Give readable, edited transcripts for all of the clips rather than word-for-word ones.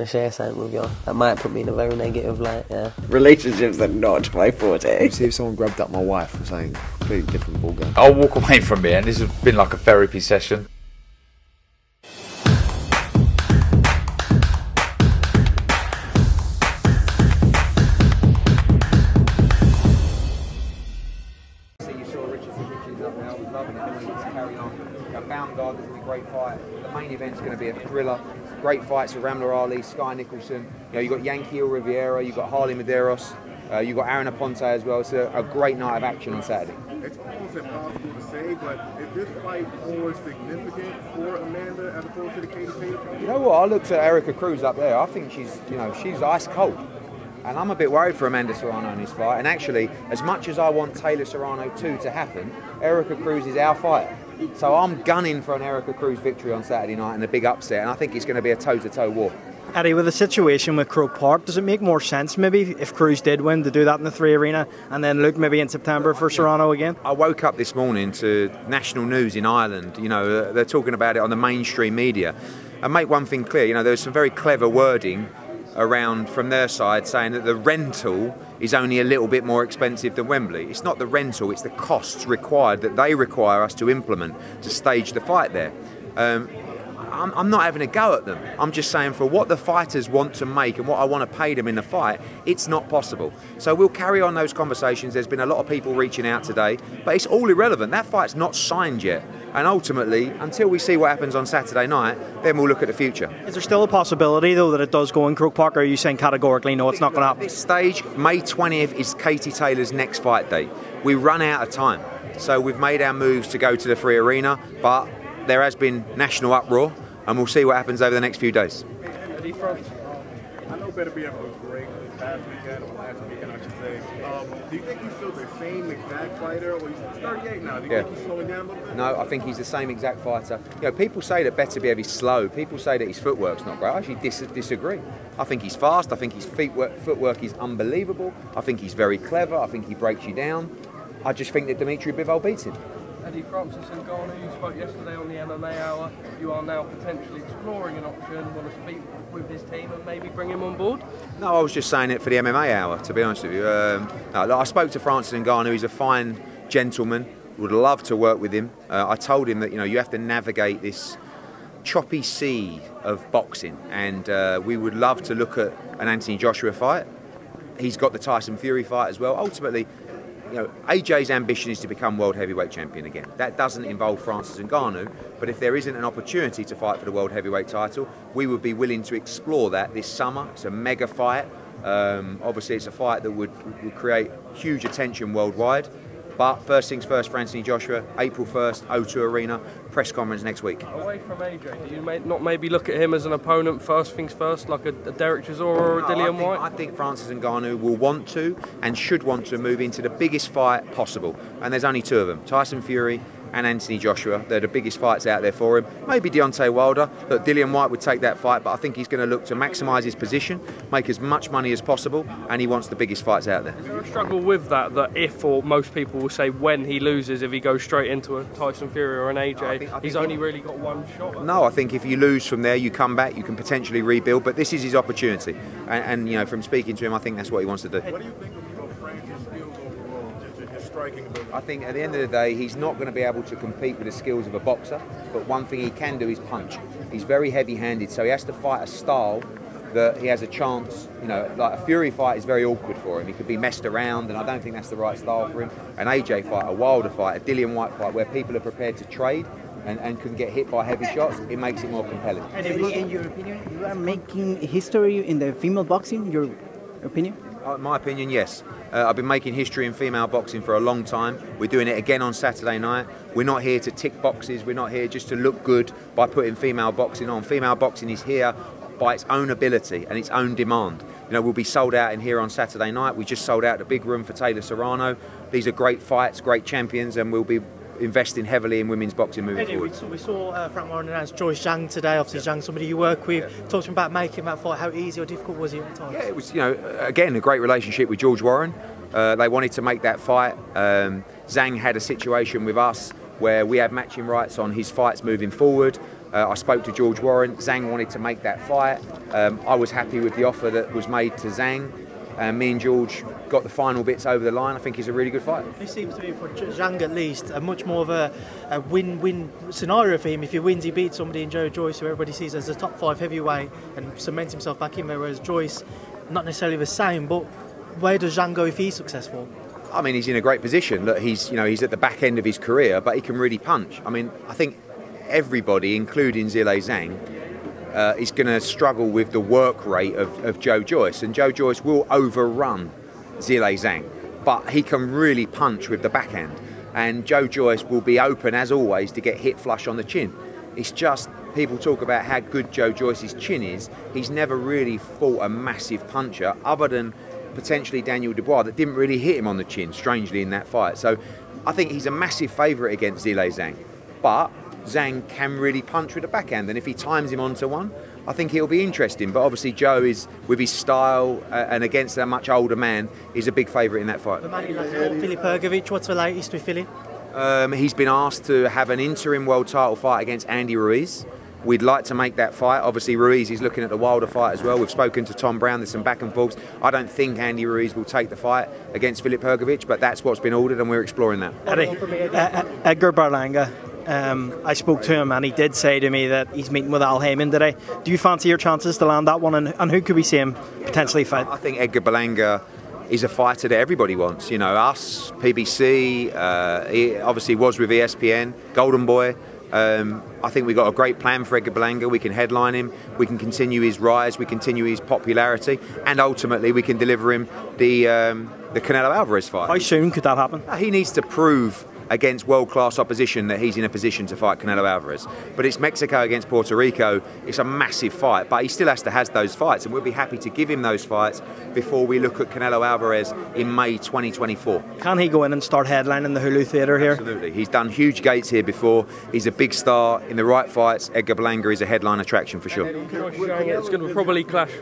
want to share something with you. That might put me in a very negative light, yeah. Relationships are not my forte. See if someone grabbed up my wife or something, completely different ballgame. I'll walk away from it, and this has been like a therapy session. Bound guard, there's going to be a great fight. The main event's going to be a thriller. Great fights with Ramla Ali, Sky Nicholson. You know, you've got Yankee Riviera, you've got Harley Medeiros, you've got Aaron Aponte as well. So a great night of action on Saturday. It's almost impossible to say, but is this fight more significant for Amanda as opposed to the Katie Taylor? You know what? I looked at Erica Cruz up there. I think she's ice cold. And I'm a bit worried for Amanda Serrano in this fight. And actually, as much as I want Taylor Serrano 2 to happen, Erica Cruz is our fighter. So I'm gunning for an Erica Cruz victory on Saturday night and a big upset, and I think it's going to be a toe-to-toe war. Eddie, with the situation with Croke Park, does it make more sense maybe if Cruz did win to do that in the 3 Arena and then look maybe in September for Serrano again? I woke up this morning to national news in Ireland. You know, they're talking about it on the mainstream media. And make one thing clear, you know, there's some very clever wording around from their side saying that the rental is only a little bit more expensive than Wembley. It's not the rental, it's the costs required that they require us to implement to stage the fight there. I'm not having a go at them. I'm just saying for what the fighters want to make and what I want to pay them in the fight, it's not possible. So we'll carry on those conversations. There's been a lot of people reaching out today, but it's all irrelevant. That fight's not signed yet. And ultimately, until we see what happens on Saturday night, then we'll look at the future. Is there still a possibility, though, that it does go in Croke Park, or are you saying categorically, no, it's not going to happen? At this stage, May 20th is Katie Taylor's next fight date. We run out of time. So we've made our moves to go to the 3 Arena, but there has been national uproar, and we'll see what happens over the next few days. I know Beterbiev was great this past weekend, or last weekend, I should say. Do you think he's still the same exact fighter, or he's 38 now? Do you think he's slowing down a little bit? No, I think he's the same exact fighter. You know, people say that Beterbiev is slow. People say that his footwork's not great. I actually disagree. I think he's fast. I think his footwork is unbelievable. I think he's very clever. I think he breaks you down. I just think that Dimitri Bivol beats him. Eddie, Francis Ngannou, you spoke yesterday on the MMA Hour. You are now potentially exploring an option. Want to speak with his team and maybe bring him on board? No, I was just saying it for the MMA Hour, to be honest with you. No, I spoke to Francis Ngannou. He's a fine gentleman. Would love to work with him. I told him that, you know, you have to navigate this choppy sea of boxing, and we would love to look at an Anthony Joshua fight. He's got the Tyson Fury fight as well. Ultimately, you know, AJ's ambition is to become world heavyweight champion again. That doesn't involve Francis Ngannou, but if there isn't an opportunity to fight for the world heavyweight title, we would be willing to explore that this summer. It's a mega fight. Obviously, it's a fight that would create huge attention worldwide. But first things first for Anthony Joshua, April 1st, O2 Arena, press conference next week. Away from AJ, do you not maybe look at him as an opponent first things first, like a Derek Chisora or a Dillian White? I think Francis Ngannou will want to and should want to move into the biggest fight possible. And there's only 2 of them, Tyson Fury and Anthony Joshua. They're the biggest fights out there for him. Maybe Deontay Wilder. Look, Dillian White would take that fight, but I think he's going to look to maximise his position, make as much money as possible, and he wants the biggest fights out there. Is there a struggle with that if, or most people will say when he loses, if he goes straight into a Tyson Fury or an AJ, he's only really got one shot? No, I think if you lose from there, you come back, you can potentially rebuild, but this is his opportunity. And you know, from speaking to him, I think that's what he wants to do. What do you think of Francis' skills overall, just his striking ability? I think at the end of the day, he's not going to be able to compete with the skills of a boxer, but one thing he can do is punch. He's very heavy-handed, so he has to fight a style that he has a chance. You know, like a Fury fight is very awkward for him. He could be messed around, and I don't think that's the right style for him. An AJ fight, a Wilder fight, a Dillian White fight, where people are prepared to trade and can get hit by heavy shots, it makes it more compelling. In your opinion, you are making history in the female boxing, your opinion? My opinion, yes. I've been making history in female boxing for a long time. We're doing it again on Saturday night. We're not here to tick boxes. We're not here just to look good by putting female boxing on. Female boxing is here by its own ability and its own demand. You know, we'll be sold out in here on Saturday night. We just sold out the big room for Taylor Serrano. These are great fights, great champions, and we'll be investing heavily in women's boxing moving forward. We saw Frank Warren announce Joyce-Zhang today. Obviously, Zhang, somebody you work with, talking about making that fight. How easy or difficult was it at times? Yeah, it was, you know, again, a great relationship with George Warren. They wanted to make that fight. Zhang had a situation with us where we had matching rights on his fights moving forward. I spoke to George Warren. Zhang wanted to make that fight. I was happy with the offer that was made to Zhang. Me and George got the final bits over the line. I think he's a really good fight. This seems to be, for Zhang at least, a much more of a win-win scenario for him. If he wins, he beats somebody in Joyce, who everybody sees as a top 5 heavyweight, and cements himself back in there, whereas Joyce, not necessarily the same, but where does Zhang go if he's successful? I mean, he's in a great position. Look, he's at the back end of his career, but he can really punch. I mean, I think everybody, including Zhang, is going to struggle with the work rate of Joe Joyce, and Joe Joyce will overrun Zhang, but he can really punch with the backhand, and Joe Joyce will be open as always to get hit flush on the chin. It's just, people talk about how good Joe Joyce's chin is. He's never really fought a massive puncher other than potentially Daniel Dubois, that didn't really hit him on the chin, strangely, in that fight. So I think he's a massive favourite against Zhang, but Zhang can really punch with the backhand, and if he times him onto one, I think he'll be interesting. But obviously Joe is, with his style and against a much older man, is a big favourite in that fight. The man he likes, Beterbiev, what's the latest with Philly? He's been asked to have an interim world title fight against Andy Ruiz. We'd like to make that fight. Obviously Ruiz is looking at the Wilder fight as well. We've spoken to Tom Brown, there's some back and forths. I don't think Andy Ruiz will take the fight against Beterbiev, but that's what's been ordered and we're exploring that. Edgar Berlanga, I spoke to him and he did say to me that he's meeting with Al Heyman today. Do you fancy your chances to land that one, and who could we see him potentially fight? I think Edgar Berlanga is a fighter that everybody wants. You know, us, PBC, he obviously was with ESPN, Golden Boy. I think we've got a great plan for Edgar Berlanga. We can headline him, we can continue his rise, we continue his popularity, and ultimately we can deliver him the Canelo Alvarez fight. How soon could that happen? He needs to prove against world-class opposition that he's in a position to fight Canelo Alvarez. But it's Mexico against Puerto Rico. It's a massive fight, but he still has to have those fights, and we'll be happy to give him those fights before we look at Canelo Alvarez in May 2024. Can he go in and start headlining the Hulu Theatre here? Absolutely. He's done huge gates here before. He's a big star. In the right fights, Edgar Berlanga is a headline attraction for sure. It's going to probably clash.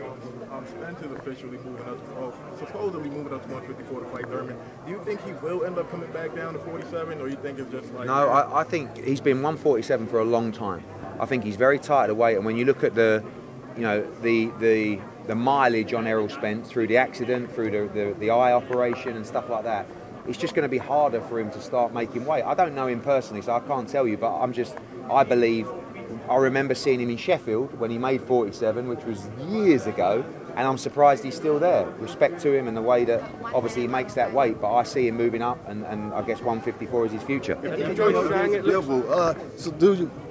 Spence is officially moving up, supposedly moving up to 154 to fight Thurman. Do you think he will end up coming back down to 47, or you think it's just like... No, I think he's been 147 for a long time. I think he's very tight of weight, and when you look at the mileage on Errol Spence through the accident, through the eye operation and stuff like that, it's just going to be harder for him to start making weight. I don't know him personally, so I can't tell you, but I believe, I remember seeing him in Sheffield when he made 47, which was years ago, and I'm surprised he's still there. Respect to him and the way that obviously he makes that weight, but I see him moving up, and I guess 154 is his future. So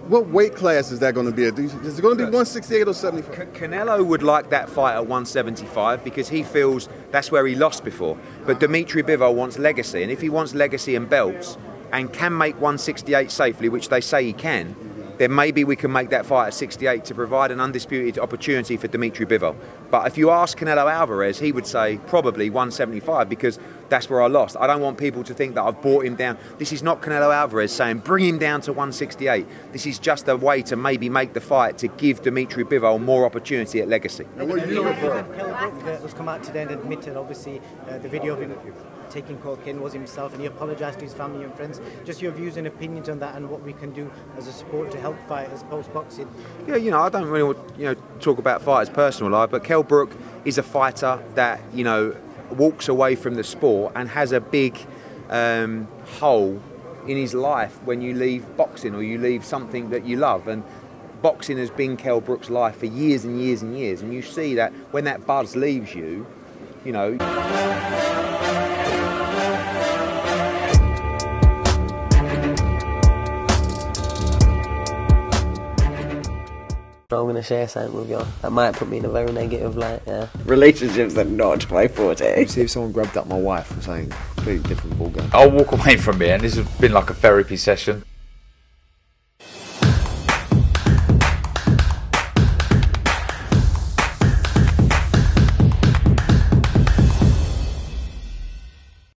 what weight class is that going to be? Is it going to be 168 or 75? Canelo would like that fight at 175 because he feels that's where he lost before. But Dimitri Bivol wants legacy, and if he wants legacy and belts and can make 168 safely, which they say he can, then maybe we can make that fight at 68 to provide an undisputed opportunity for Dimitri Bivol. But if you ask Canelo Alvarez, he would say probably 175 because that's where I lost. I don't want people to think that I've brought him down. This is not Canelo Alvarez saying bring him down to 168. This is just a way to maybe make the fight to give Dimitri Bivol more opportunity at legacy. Kelly was come out today and admitted, obviously, the video of him taking cocaine was himself, and he apologised to his family and friends. Just your views and opinions on that, and what we can do as a support to help fighters post-boxing. Yeah, you know, I don't really want, talk about fighters' personal life, but Kell Brook is a fighter that, you know, walks away from the sport and has a big hole in his life when you leave boxing or you leave something that you love. And boxing has been Kell Brook's life for years and years and years. And you see that when that buzz leaves you, you know... I'm going to share something with you. That might put me in a very negative light, yeah. Relationships are not my forte. See if someone grabbed up my wife or something, completely different ballgame. I'll walk away from it, and this has been like a therapy session.